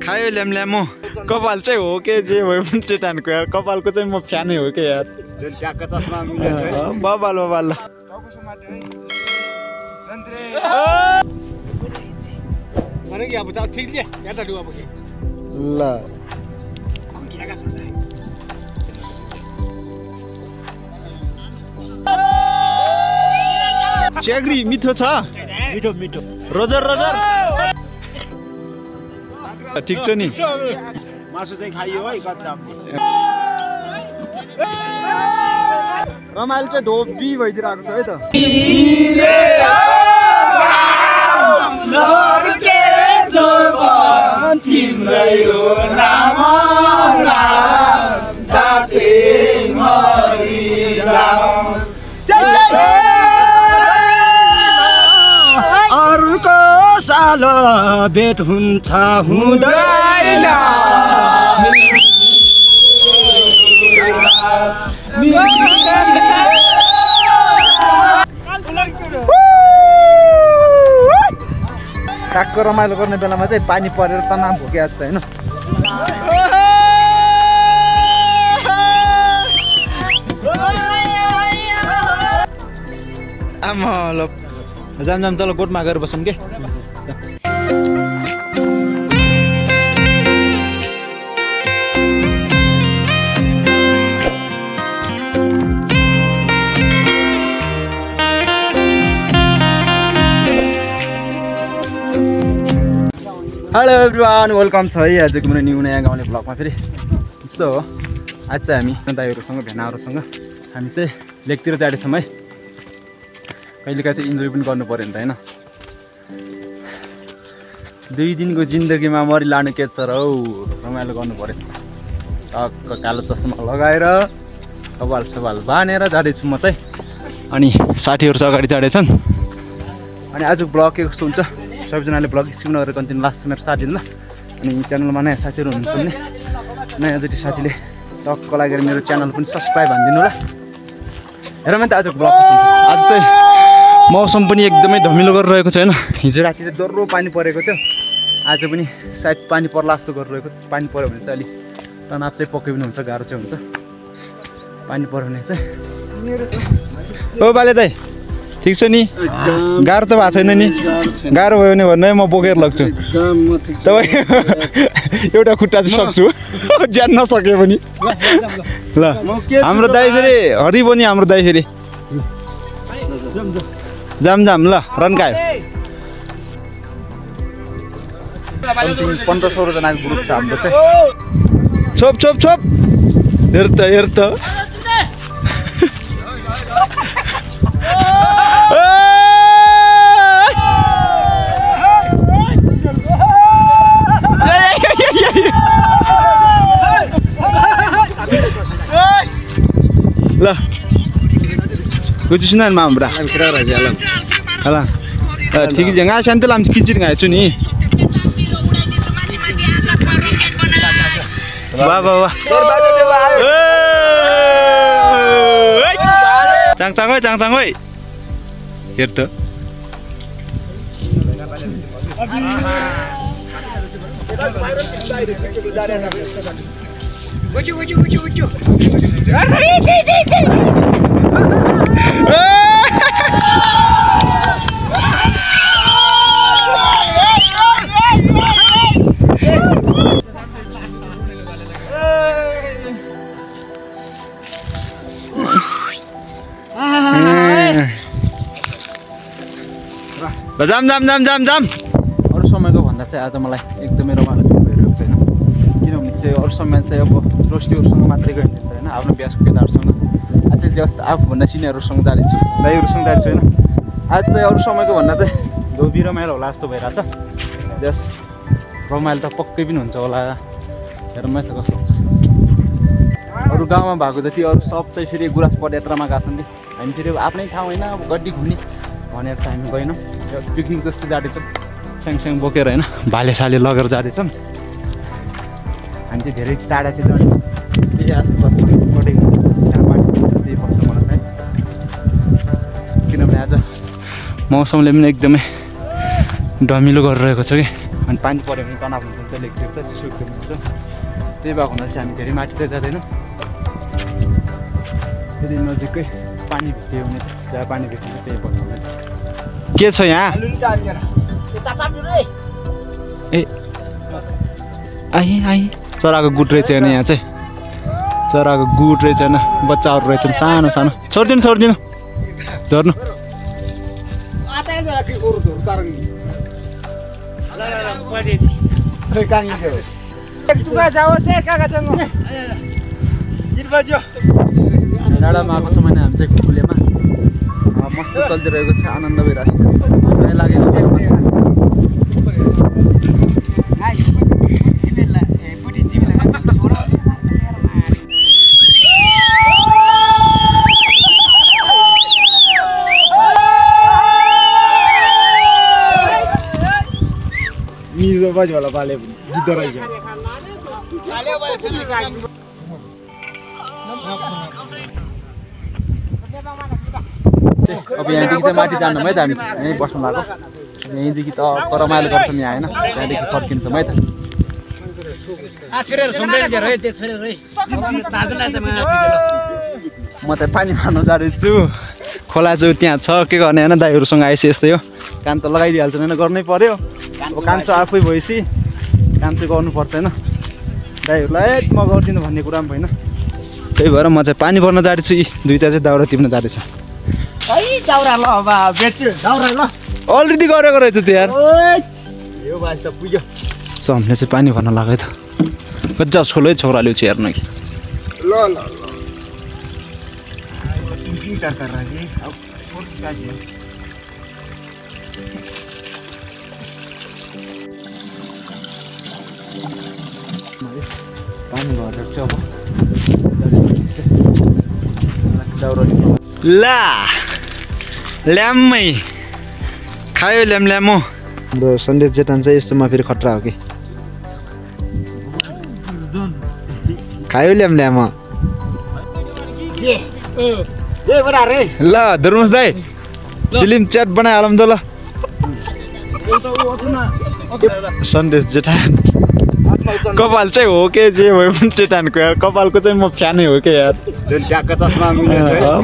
खायो ल्यामल्यामो कपाल चाहिँ हो के जे भयो पनि चेटानको यार कपालको चाहिँ म फ्यानै हो के यार बबाल बबाल ल च्याग्री मिठो छ मिठो मिठो रोजर रोजर ठीक छ नि मासु चाहिँ खाइयो है कच्चा रमाइलो चाहिँ धोबी भइदिरहेको छ है त अर्को साल भेट हुन्छ हुँदैन कागको रमाइलो गर्ने बेलामा चाहिँ पानी परेर तनाव भोकिएको छ होइन आमा ल जाम जाम तल गोठमा गएर बसौँ के हेलो एभ्रिवान वेलकम छ है आजको मेरो न्यू नयाँ गाउँले ब्लगमा फेरि सो आज चाहिँ हामी दाइहरूसँग भेनाहरूसँग हामी चाहिँ लेकतिर जाँदैछौँ है कहिलेकाहीँ चाहिँ इन्जोय पनि गर्नु पऱ्यो नि त होइन 2 दिनको जिन्दगीमा मरि लानु के छ र हौ रमाइलो गर्नु पऱ्यो टक्क कालो चस्मा लगाएर कपाल सवाल बानेर जाँदैछु म चाहिँ अनि साथीहरू चाहिँ अगाडि जाँदैछन् अनि आजको ब्लग के कस्तो हुन्छ सबैजनाले ब्लग स्किप नगरेर कन्टिन्यू लास्ट मेरो साथी ल अनि च्यानलमा नयाँ साथीहरू हुनुहुन्छ भने नयाँ जति साथीले टक्क लागेर मेरो च्यानल पनि सब्सक्राइब हानिदिनु ल हेर मैले त आजको ब्लग कस्तो हुन्छ आज चाहिँ मौसम पनि एकदमै धमिलो गरिरहेको छ होइन हिजो राति चाहिँ डर्रो पानी परेको थियो आज पनि सायद पानी पर्ला जस्तो गरिरहेको छ पानी पऱ्यो भने चाहिँ अलिक तनाव चाहिँ पक्कै पनि हुन्छ गाह्रो चाहिँ हुन्छ पानी पऱ्यो भने चाहिँ ओ बाले दाइ ठिक छ नि गाह्रो त भएको छैन नि गाह्रो भयो भने भन्नु है म बोकेर लग्छु तपाईँ एउटा खुट्टा चाहिँ सक्छु ज्यान नसके पनि ल हाम्रो दाइ फेरि हरि पनि हाम्रो दाइ फेरि जाम जाम ल रन्कायो 1500 जनाको ग्रुप छ हाम्रो चाहिँ छोप छोप छोप हेर त हेर त ल कुछ ना मामरा हला ठीक है जगह शांति लाम किचिर गाय छु नि वाह वाह वाह चाङ चाङ ओइ हेर त जाम जाम जाम जाम जाम अरू समयको भन्दा चाहिँ आज मलाई एकदमै रमाइलो भइरहेको छ होइन किनभने चाहिँ अरू समय चाहिँ अब दोस्तीहरूसँग मात्रै गइन्छ होइन आफ्नो बिहाको केटाहरूसँग आज चाहिँ जस आफूभन्दा सिनियरहरूसँग जाँदैछु दाइहरूसँग जाँदैछु होइन आज चाहिँ अरू समयको भन्दा चाहिँ धोबी रमाइलो होला जस्तो भइरहेको छ जस रमाइलो त पक्कै पनि हुन्छ होला हेरौँ है त कस्तो हुन्छ अरू गाउँमा भएको जति अरू सब चाहिँ फेरि गुराँस पदयात्रामा गएको छन् कि हामी फेरि आफ्नै ठाउँ होइन अब गड्डी घुम्ने भनेर चाहिँ हामी गएनौँ पिकनिक जस्तो जाँदैछौँ स्याङस्याङ बोकेर होइन भाले साले लगेर जाँदैछौँ हामी चाहिँ धेरै टाढा चाहिँ जान्छौँ त्यही आसपासमा त्यही पर्छ मलाई चाहिँ किनभने आज मौसमले पनि एकदमै डमिलो गरिरहेको छ कि अनि पानी पऱ्यो भने तनाव हुन्छ लेख्थ्यो त सुक्यो हुन्छ त्यही भएको हुनाले चाहिँ हामी धेरै माथि त जाँदैनौँ फेरि नजिकै पानी भित्यो भने जहाँ पानी भित्यो त्यही बस्छ के छ यहाँ ए आई चराको गुट रहेछ होइन यहाँ चाहिँ चराको गुट रहेछ होइन बच्चाहरू रहेछन् सानो सानो छोडिदिनु झर्नु डाँडामा आएको समयमा हामी चाहिँ खुकुलेमा मस्त चलिरहेको छ आनन्द भइरहेको छ लागेको बेलामा चाहिँ बजीवाला पाले गिद्ध रहेछ अब यहाँदेखि चाहिँ माथि जान्नौँ है त हामी चाहिँ यहीँ बस्नु भएको यहीँदेखि त रमाइलो गर्छौँ यहाँ होइन त्यहाँदेखि फर्किन्छौँ है त म चाहिँ पानी मार्नु जाँदैछु खोला चाहिँ त्यहाँ छ के गर्ने होइन दाइहरूसँग आएपछि यस्तै हो काम त लगाइदिइहाल्छ होइन गर्नै पर्यो अब काम चाहिँ आफै भएपछि काम चाहिँ गर्नुपर्छ होइन दाइहरूलाई म गरिदिनु भन्ने कुरा पनि होइन त्यही भएर म चाहिँ पानी भर्न जाँदैछु यी दुईवटा चाहिँ दाउरा टिप्न जाँदैछ अलरेडी गरेको रहेछ त्यो यार हामीले चाहिँ पानी भर्न लाग्यो त गजब छोलो है छोराले चाहिँ हेर्नु कि पानी भरेको चाहिँ अब ला ल्याम्मै खायो ल्याम्ल्यामो हाम्रो सन्देश जेठान चाहिँ यस्तोमा फेरि खतरा हो कि खायो ल्याम्ल्यामो ल धर्मुस दाइ चिलिम च्याट बनाइहालौँ त ल सन्देश जेठान कपाल चाहिँ हो के जे भयो पनि जेठानको यार कपालको चाहिँ म फ्यानै हो के यार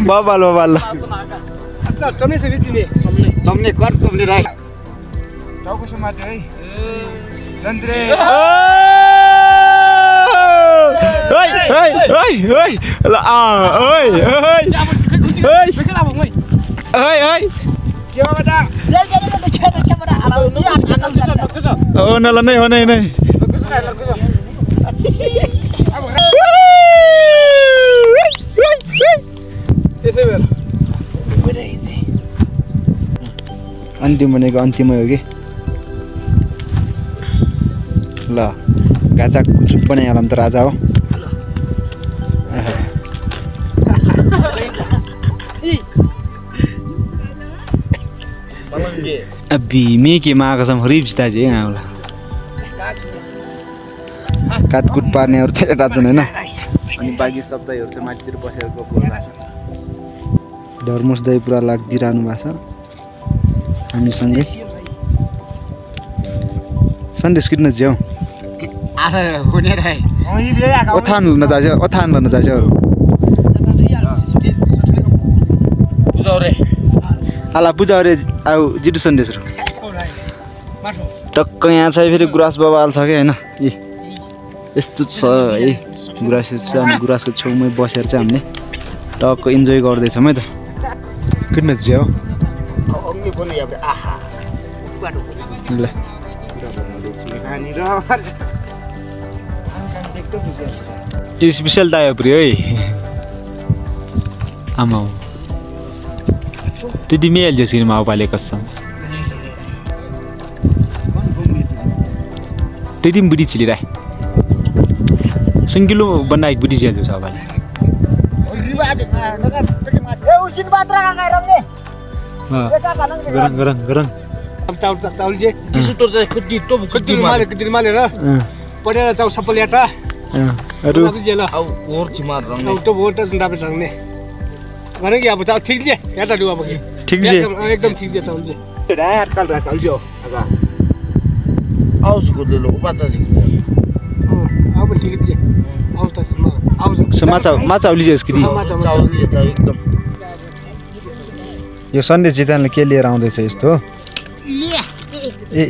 बबाल ल नै हो नै अन्तिम भनेको अन्तिमै हो कि ल गाजा कुचुप बनाइहालौँ त राजा हो अभी मेकेमा आएको छ रिप्स दाजु यहाँबाट काटकुट पार्नेहरू चाहिँ यता छन् होइन अनि बाँकी सब दाइहरू चाहिँ माथितिर बसेर गफ गरिरहेको छ धर्मुस दाइ पुरा लाग्दिरहनु भएको छ हामीसँगै सन्देश किन्न जाउँ ओथान लन्न जान्छ आला पूजा अरे आऊ जिटु सन्देशहरू टक्क यहाँ चाहिँ फेरि गुराँस बबाल छ कि होइन यस्तो छ है गुराँस छ अनि गुराँसको छेउमै बसेर चाहिँ हामीले टक्क इन्जोय गर्दैछौँ है त किन जाऊ ल स्पेसल दायो पुरै है आमा त्यति मिहाल्छ कि माउ पाले कसम त्यति पनि बुढी छिलिरहे सिङ्गिलो बनाएको बुढी झेल्छु सबैले गरङ पढेर चाउ सबै ल्याटा अरु तो वोट दाबे रंगने माने कि अब चाउ ठीक जे याटा दुआ बकी ठीक छ एकदम ठीक छ हुन्छ रात काल जो आगा आउस कुदलो बाचा छ अब ठीक छ आउस त आउस माछा उलिजे स्क्री चाउली छ एकदम यो सन्देश जितानले के लिएर आउँदैछ यस्तो ए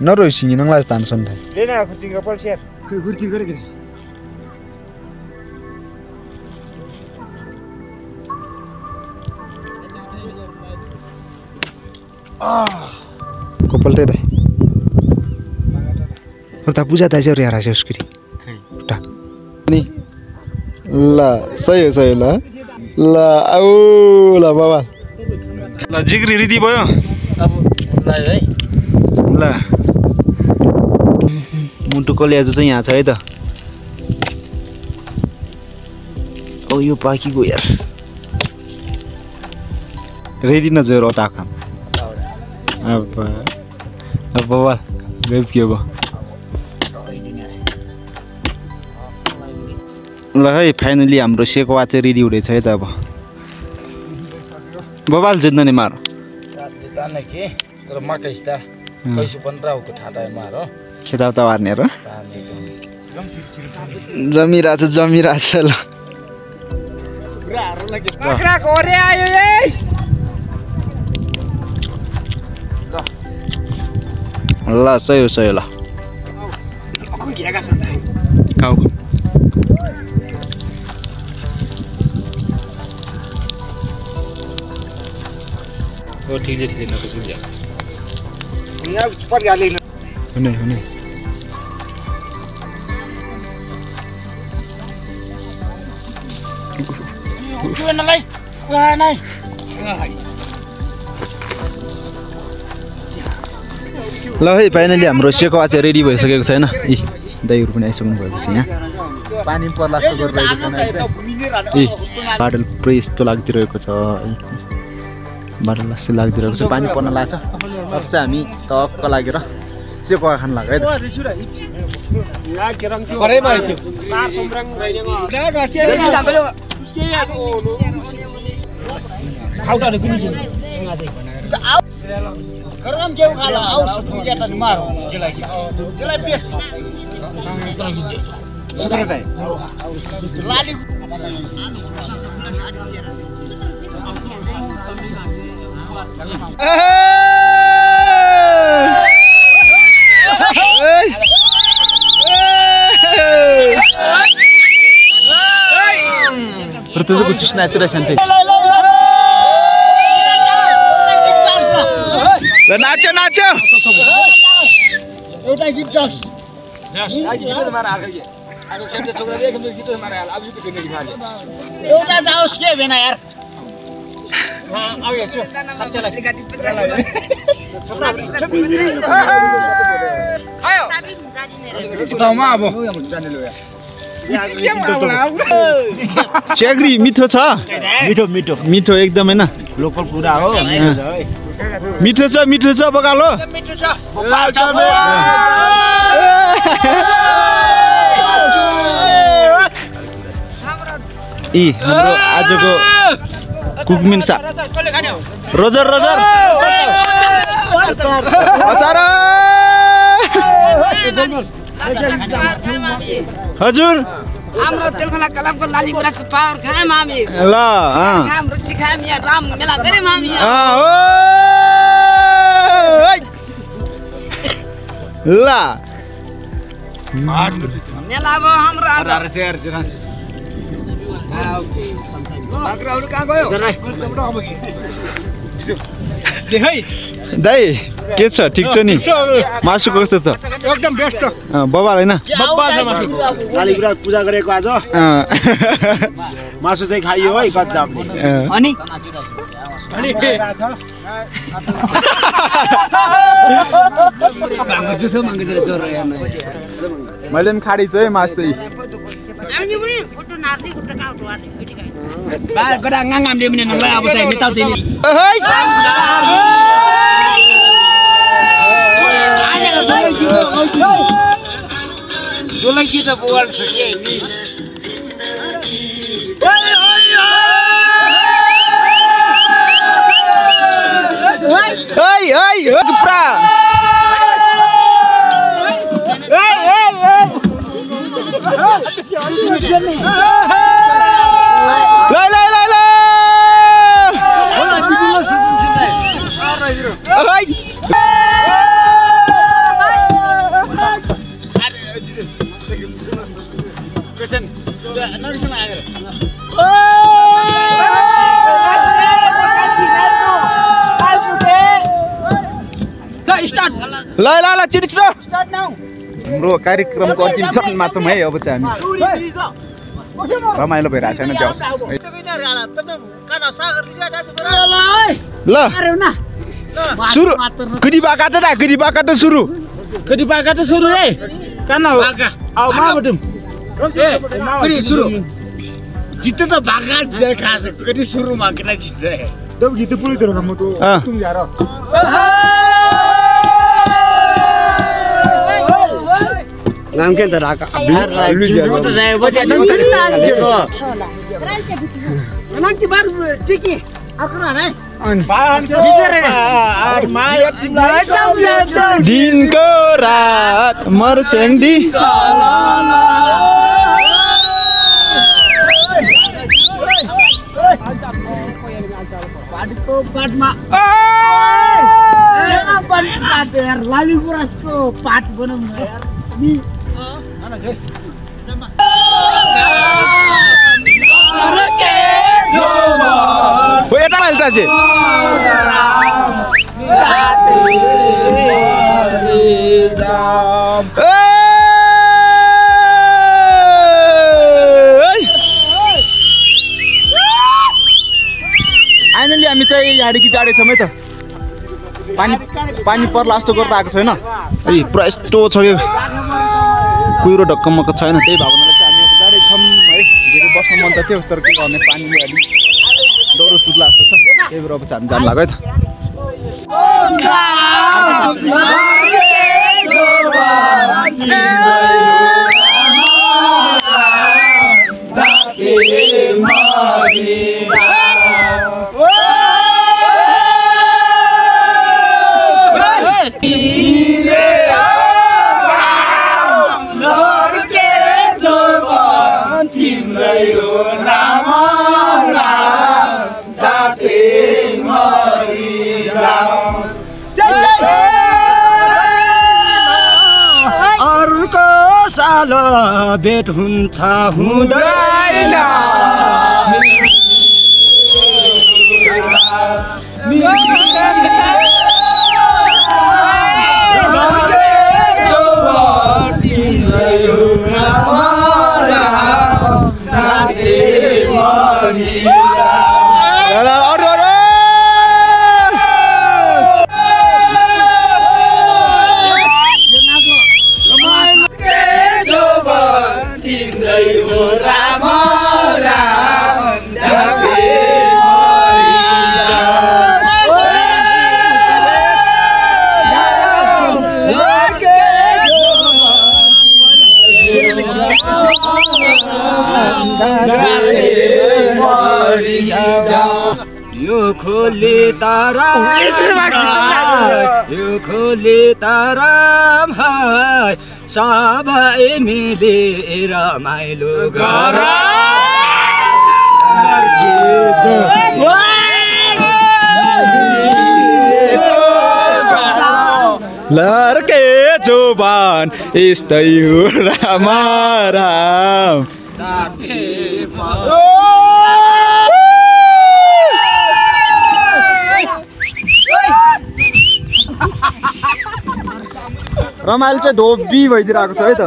नरोइसिङ नङला स्थान सन्धा लेना खुर्चिङको पल्सेर खुर्चिङ गरे के कोपल्टे दे फर्ता पूजा दाइछ रे यार स्क्री टा नि ल सही हो ल ल आउ ल बाबा ल जिग्री रिदी भयो अब लाइ है ल मुटु कलियाजु चाहिँ यहाँ छ है त ओ यो पाकीको यार रेडी न जोर ओटा खाम अब बाबा गइब के हो ल है फाइनली हाम्रो सेकवा चाहिँ रेडी हुँदैछ है त अब बबाल जित्न नि मारो जिताने के तर मकैस्टा पैसा 15 को ठाटा मारो खेताउता वार्ने र जमिराछ ल काक्रा कोरे आयो ए ल सही हो ल अखु घेगा छ खाऊ ओ ठीक है न तो सुन जा यहाँ पर गाली हुने क्यों न लाई नहीं ल है फाइनली हाम्रो सेकवा चाहिँ रेडी भइसकेको छैन इ दाइहरु पनि आइसक्नु भएको छ यहाँ पानी पर्ला जस्तो गरिरहेको छ ए बाटो पुरै यस्तो लाग्दिरहेको छ बाटो जस्तो लाग्दिरहेको छ पानी पर्न लाग्छ अब चाहिँ हामी टक्क लागेर सेकवा खान लाग्यो है त करे माइछु तार सोमरङ रैनेमा खाउटाले कुनि छ गरम के खाला आउ सुकिया त मारो त्यसलाई पेस सदर दाइ लाली तुझं कुछ नॅचरल शांती नाचो नाचो एउटा गीत जस गीत मारा हाल के अब सेन्टर छोकराले एकदम गीत मारा हाल अब यो के खाले एउटा जाओस् के भेना यार हां आउ हेर्छु खर्चलाई खायो गाउँमा अब जाने लो चेग्री मिठो छ मिठो एकदम हैन लोकल कुरा हो मिठो छ बगालो मिठो छ बगाल छ इ हाम्रो आजको कुकमिन सा रोजर अचार हजुर हाम्रो तेलखोला क्लबको लाली गुराँसको पावर खायौँ हामी ल हाम्रो सिखायौँ यहाँ राम मेला गऱ्यौँ हामी ल मेला अब हाम्रो बाग्राहरु कहाँ गयो दाइ के छ ठीक छ नि मासु कस्तो छ एकदम बेस्ट बबाल हैन बब्बा छ मासु कालीग्राह पूजा गरेको आज मासु चाहिँ खाइयो है गज्जामले अनि मैले पनि खाडी छु है मासु गडा गाङामले पनि नलाई अब चाहिँ नेता चाहिँ जोलाई के त बोल छ के नि ल ल ल छिटो छिटो हाम्रो कार्यक्रमको अन्तिम चरणमा छौँ है अब चाहिँ हामी रमाइलो भइरहेको छैन जस ल सुरु गिडिबा काट सुरु है काना हो आओ मा बटुम ए सुरु जित्तो त भागा खास कति सुरुमा किन जित्छ दब गीत पुरै तर म त तुम यार नाम के त राका दिनको रात मर्सेन्डी पाटमा लाली गुराँसको पाट बनाउनु यार यता हाल्दा चाहिँ फाइनली हामी चाहिँ यहाँदेखि टाढै छौँ है त पानी पर्ला जस्तो गरेर आएको छैन है पुरा यस्तो छ यो कुहिरो ढक्कमक्क छैन त्यही भावनाले चाहिँ हामी अब टाढै छौँ है धेरै बस्न मन त थियो तर के गर्ने पानीले अलिक डह्रो चुट्ला जस्तो छ त्यही भएर अब चाहिँ हामी जानु लाग्यो है अर्को साल भेट हुन्छ हुँदैन यो खोले तारा सबै मिलेर रमाइलो गर लर्के जोबान यस्तै हो राम रमाइलो चाहिँ धोबी भइदिएर आएको छ है त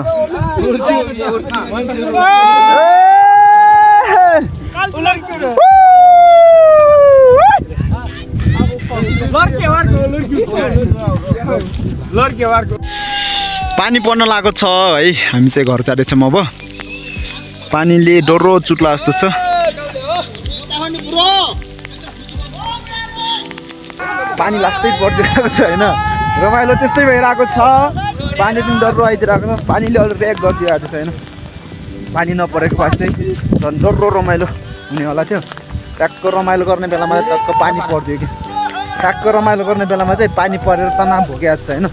पानी पर्न लागेको छ है हामी चाहिँ घर जाँदैछौँ अब पानीले डह्रो चुट्ला जस्तो छ पानी लास्टै परिदिरहेको छ होइन रमाइलो त्यस्तै भइरहेको छ पानी पनि डह्रो आइदिरहेको छ पानीले अलि ऱ्याक गरिदिरहेको छ होइन पानी नपरेको पास चाहिँ झन् डह्रो रमाइलो हुनेवाला थियो ट्याक्क रमाइलो गर्ने बेलामा चाहिँ टक्क पानी परिदियो कि ट्याक्क रमाइलो गर्ने बेलामा चाहिँ पानी परेर तनाव भोगिरहेको छ होइन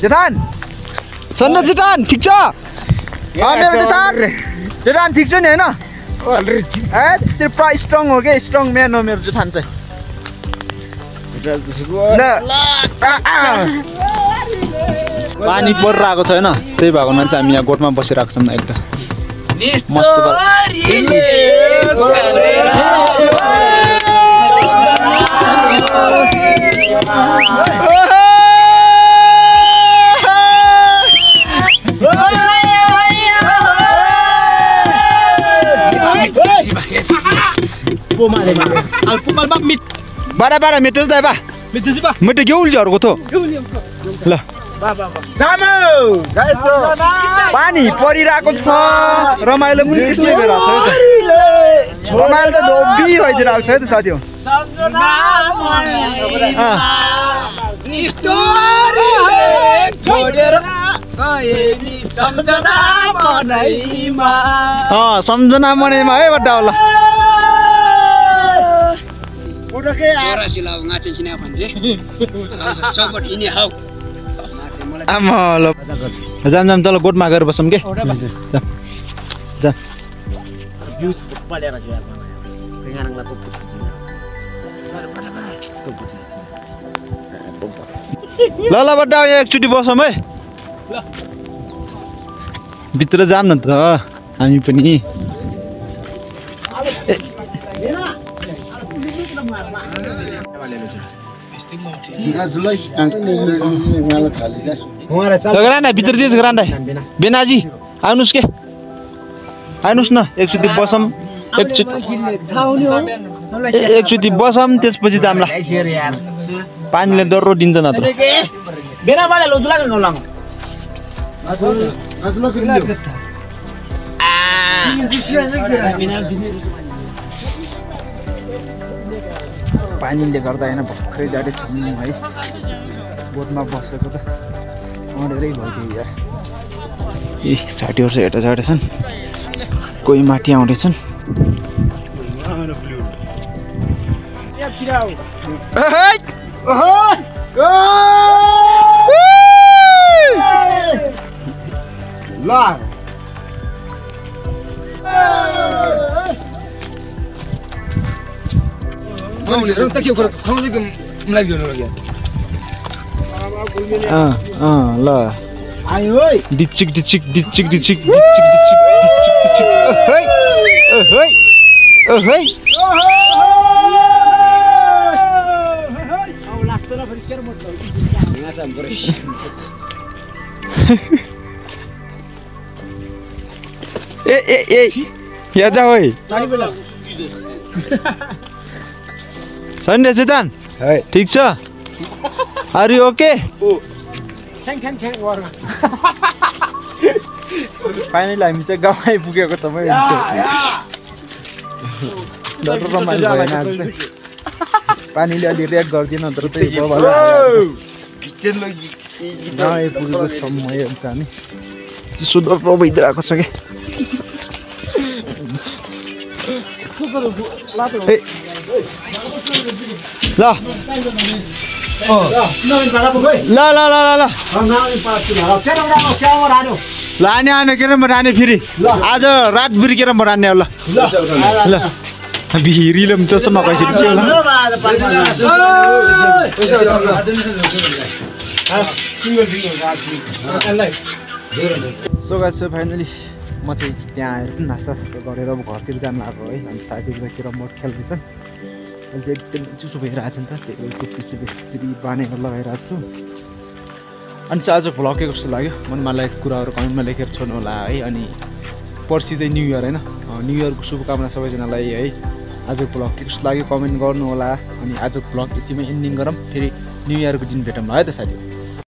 जेठान सन्न जेठान ठिक छ मेरो जेठान ठिक छ नि होइन ए त्यो पुरा स्ट्रङ हो क्या स्ट्रङ म्यान हो मेरो जेठान चाहिँ पानी परिरहेको छ होइन त्यही भएको चाहिँ हामी यहाँ गोठमा बसिरहेको छौँ एकदम मस्त बाडा बाडा मेटोस् दाइ बा मेटो के उल्झिहरूको थो ल पानी परिरहेको छ रमाइलो पनि त्यस्तै भइरहेको छ रमाइलो त धोबी भइदिरहेको छ है त साथी सम्झना मनाइमा है बड्डा होला आमा ल जाम जाम तल गोठमा गएर बसौँ के ल ल बड्डा यहाँ एकचोटि बसौँ है भित्र जाम न त हामी पनि भित्र ग्रान्डा बेनाजी आउनुहोस् के आउनुहोस् न एकचोटि बसौँ एकचोटि बसौँ त्यसपछि जाम्ला पानीले डर दिन्छ नत्र पानीले गर्दा होइन भर्खरै जाडे छौँ है बोटमा बसेको त अँडेरै भयो यार ए साथीहरू चाहिँ हेर्दा जाडे छन् कोही माथि आउँदैछन् ल डिचिक डिचिक डिचिक डिचिक डिचिक डिचिक डिचिक यहाँ जा ओइ सन्डे चेतन ठिक छ आर यु ओके फाइनली हामी चाहिँ गाउँ आइपुगेको छ मैले डर रमाइलो भएन आज चाहिँ पानीले अलि रेक गर्दिन तर चाहिँ गाउँ आइपुगेको छ मैले हुन्छ नि चिसो डर भइदिरहेको छ क्या ल लाने आने के राने फेरि आज रात बिर्केर म रान्ने होला ल भिरिलो पनि चस्मा कसरी चाहिँ होला सो गाइस फाइनली म चाहिँ त्यहाँ आएर नास्ता गरेर अब घरतिर जानु लाग्यो है अनि साथीहरू क्यारम बोर्ड खेल्दैछन् अहिले चाहिँ एकदम चिसो भइरहेको छ नि त त्यही चिसो बेसी बानेर लगाइरहेको छु अनि चाहिँ आज भ्लग के कस्तो लाग्यो मनमा लागेको कुराहरू कमेन्टमा लेखेर छोड्नु होला है अनि पर्सि चाहिँ न्यू इयर होइन न्यू इयरको शुभकामना सबैजनालाई है आजको भ्लग के कस्तो लाग्यो कमेन्ट गर्नु होला अनि आजको भ्लग यतिमै एन्डिङ गरौँ फेरि न्यू इयरको दिन भेटौँ है त साथी